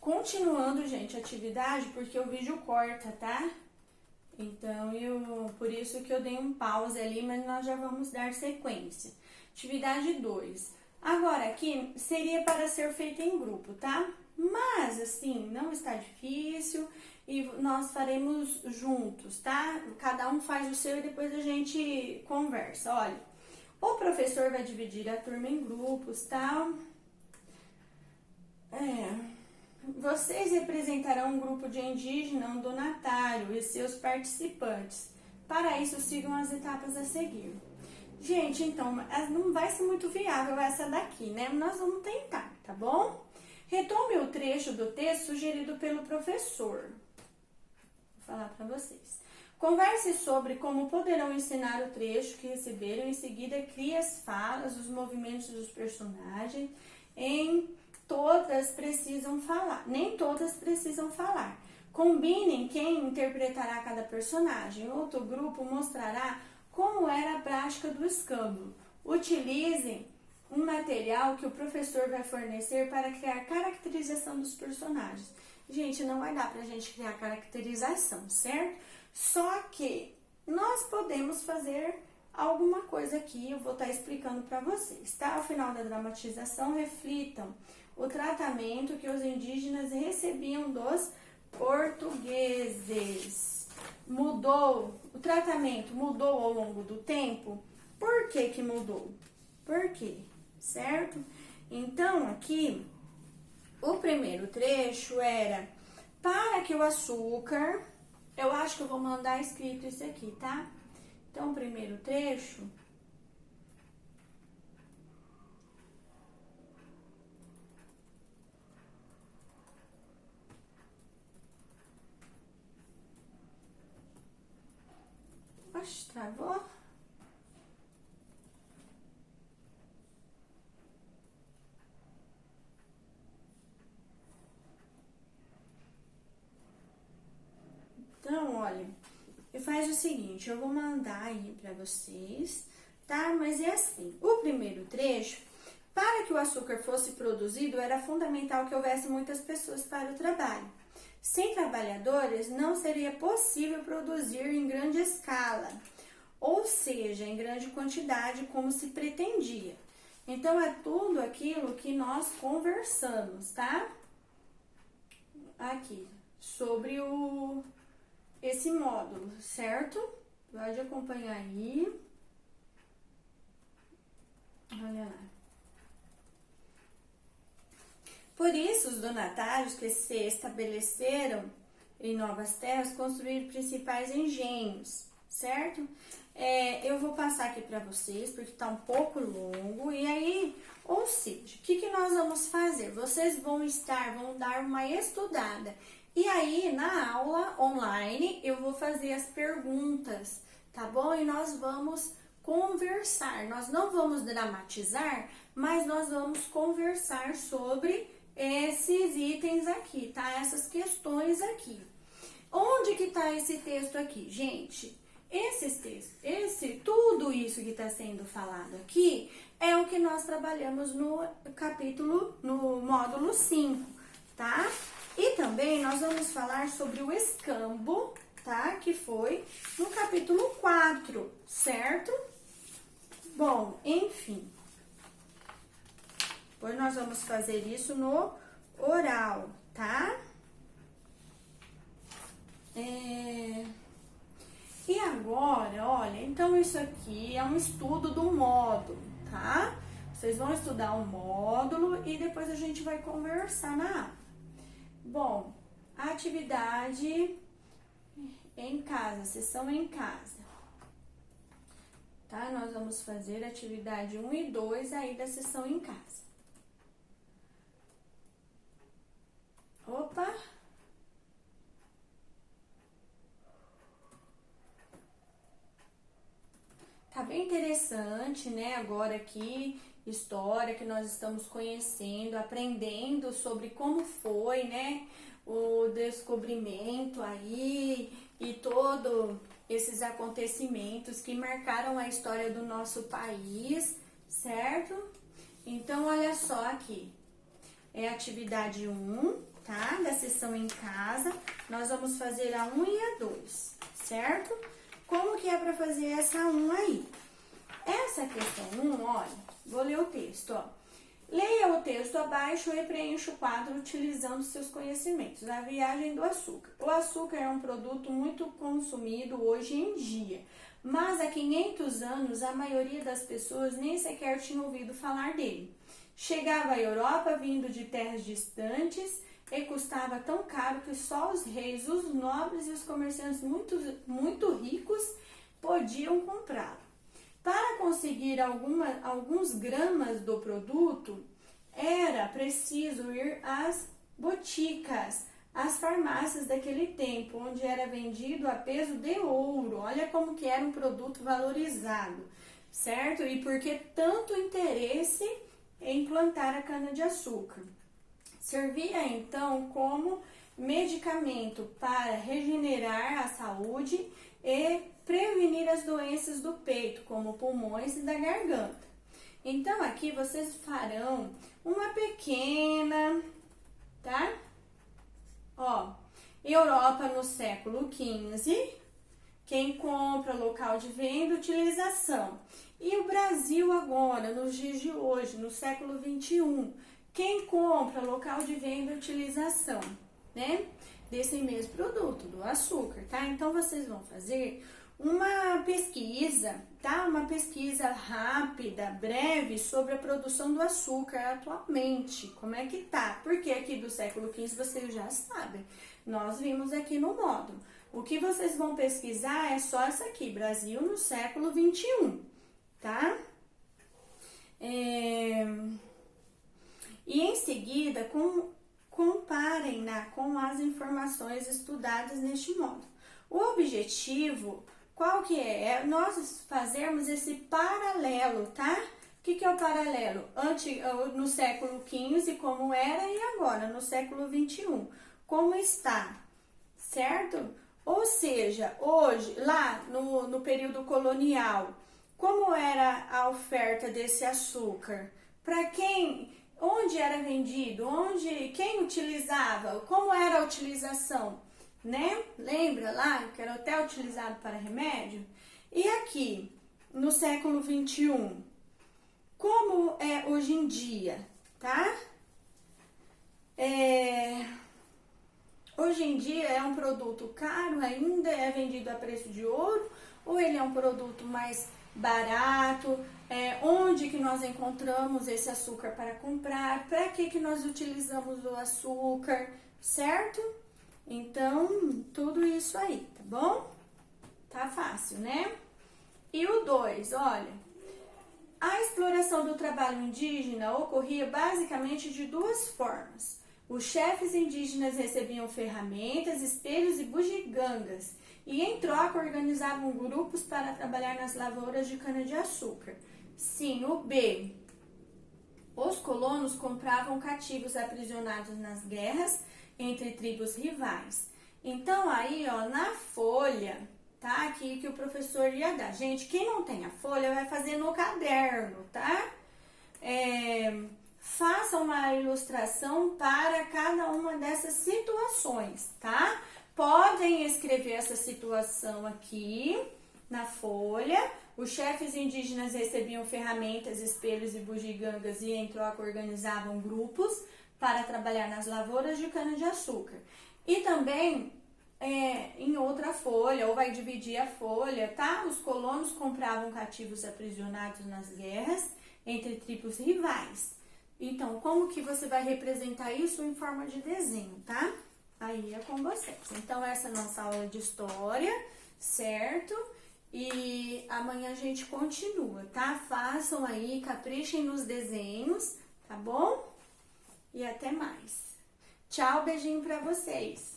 Continuando, gente, a atividade, porque o vídeo corta, tá? Então, por isso que eu dei um pause ali, mas nós já vamos dar sequência. Atividade 2. Agora, aqui seria para ser feita em grupo, tá? Mas, assim, não está difícil e nós faremos juntos, tá? Cada um faz o seu e depois a gente conversa. Olha, o professor vai dividir a turma em grupos, tá? Vocês representarão um grupo de indígena, um donatário e seus participantes. Para isso, sigam as etapas a seguir. Gente, então, não vai ser muito viável essa daqui, né? Nós vamos tentar, tá bom? Retome o trecho do texto sugerido pelo professor. Vou falar para vocês. Converse sobre como poderão ensinar o trecho que receberam. Em seguida, crie as falas, os movimentos dos personagens. Nem todas precisam falar. Combinem quem interpretará cada personagem. Outro grupo mostrará como era a prática do escambo. Utilizem um material que o professor vai fornecer para criar caracterização dos personagens. Gente, não vai dar pra gente criar caracterização, certo? Só que nós podemos fazer alguma coisa aqui, eu vou estar explicando para vocês, tá? Ao final da dramatização, reflitam o tratamento que os indígenas recebiam dos portugueses. O tratamento mudou ao longo do tempo? Por que mudou? Por quê? Certo? Então, aqui, o primeiro trecho era para que o açúcar... Eu acho que eu vou mandar escrito isso aqui, tá? Então, o primeiro trecho... Oxe, travou? Então, olha, faz o seguinte, eu vou mandar aí pra vocês, tá? Mas é assim, o primeiro trecho, para que o açúcar fosse produzido, era fundamental que houvesse muitas pessoas para o trabalho. Sem trabalhadores, não seria possível produzir em grande escala, ou seja, em grande quantidade, como se pretendia. Então, é tudo aquilo que nós conversamos, tá? Aqui, sobre esse módulo, certo? Pode acompanhar aí. Olha lá. Por isso, os donatários que se estabeleceram em novas terras construíram principais engenhos, certo? Eu vou passar aqui para vocês, porque tá um pouco longo. E aí, ou seja, o que nós vamos fazer? Vocês vão dar uma estudada. E aí, na aula online, eu vou fazer as perguntas, tá bom? E nós vamos conversar. Nós não vamos dramatizar, mas nós vamos conversar sobre esses itens aqui, tá? Essas questões aqui. Onde que tá esse texto aqui? Gente, tudo isso que está sendo falado aqui é o que nós trabalhamos no módulo 5, tá? E também nós vamos falar sobre o escambo, tá? Que foi no capítulo 4, certo? Bom, enfim. Depois nós vamos fazer isso no oral, tá? E agora, olha, então isso aqui é um estudo do módulo, tá? Vocês vão estudar o módulo e depois a gente vai conversar na aula. Bom, atividade em casa, sessão em casa. Tá? Nós vamos fazer atividade 1 e 2 aí da sessão em casa. Opa! Tá bem interessante, né? Agora aqui, história que nós estamos conhecendo, aprendendo sobre como foi, né? O descobrimento aí e todos esses acontecimentos que marcaram a história do nosso país, certo? Então, olha só aqui. É atividade 1, tá? Da sessão em casa, nós vamos fazer a 1 e a 2, certo? Como que é para fazer essa 1 aí? Essa questão 1, olha, vou ler o texto, ó. Leia o texto abaixo e preencha o quadro utilizando seus conhecimentos. A viagem do açúcar. O açúcar é um produto muito consumido hoje em dia, mas há 500 anos a maioria das pessoas nem sequer tinha ouvido falar dele. Chegava à Europa vindo de terras distantes e custava tão caro que só os reis, os nobres e os comerciantes muito ricos podiam comprá-lo. Para conseguir alguns gramas do produto, era preciso ir às boticas, às farmácias daquele tempo, onde era vendido a peso de ouro. Olha como que era um produto valorizado, certo? E por que tanto interesse em plantar a cana-de-açúcar? Servia então como medicamento para regenerar a saúde e prevenir as doenças do peito, como pulmões e da garganta. Então, aqui vocês farão uma pequena, tá? Ó, Europa no século XV, quem compra, local de venda, utilização. E o Brasil agora, nos dias de hoje, no século XXI, quem compra, local de venda, utilização, né? Desse mesmo produto, do açúcar, tá? Então, vocês vão fazer uma pesquisa, tá? Uma pesquisa rápida, breve, sobre a produção do açúcar atualmente. Como é que tá? Porque aqui do século XV vocês já sabem. Nós vimos aqui no módulo. O que vocês vão pesquisar é só essa aqui, Brasil no século XXI, tá? E em seguida, comparem com as informações estudadas neste módulo. O objetivo, qual que é? É nós fazermos esse paralelo, tá? O que é o paralelo? No século XV, como era, e agora, no século XXI, como está, certo? Ou seja, hoje, lá no período colonial, como era a oferta desse açúcar? Para quem? Onde era vendido? Quem utilizava? Como era a utilização? Né? Lembra lá que era até utilizado para remédio? E aqui, no século XXI, como é hoje em dia, tá? Hoje em dia é um produto caro ainda, é vendido a preço de ouro, ou ele é um produto mais barato? Onde que nós encontramos esse açúcar para comprar? Para que nós utilizamos o açúcar, certo? Então, tudo isso aí, tá bom? Tá fácil, né? E o 2, olha, a exploração do trabalho indígena ocorria basicamente de duas formas. Os chefes indígenas recebiam ferramentas, espelhos e bugigangas e, em troca, organizavam grupos para trabalhar nas lavouras de cana-de-açúcar. Sim, o B. Os colonos compravam cativos aprisionados nas guerras entre tribos rivais. Então, aí, ó, na folha, tá? Aqui que o professor ia dar. Gente, quem não tem a folha vai fazer no caderno, tá? Faça uma ilustração para cada uma dessas situações, tá? Podem escrever essa situação aqui na folha. Os chefes indígenas recebiam ferramentas, espelhos e bugigangas e, em troca, organizavam grupos para trabalhar nas lavouras de cana-de-açúcar. E também, em outra folha, ou vai dividir a folha, tá? Os colonos compravam cativos aprisionados nas guerras entre tribos rivais. Então, como que você vai representar isso em forma de desenho, tá? Aí é com vocês. Então, essa é a nossa aula de história, certo? E amanhã a gente continua, tá? Façam aí, caprichem nos desenhos, tá bom? E até mais. Tchau, beijinho pra vocês.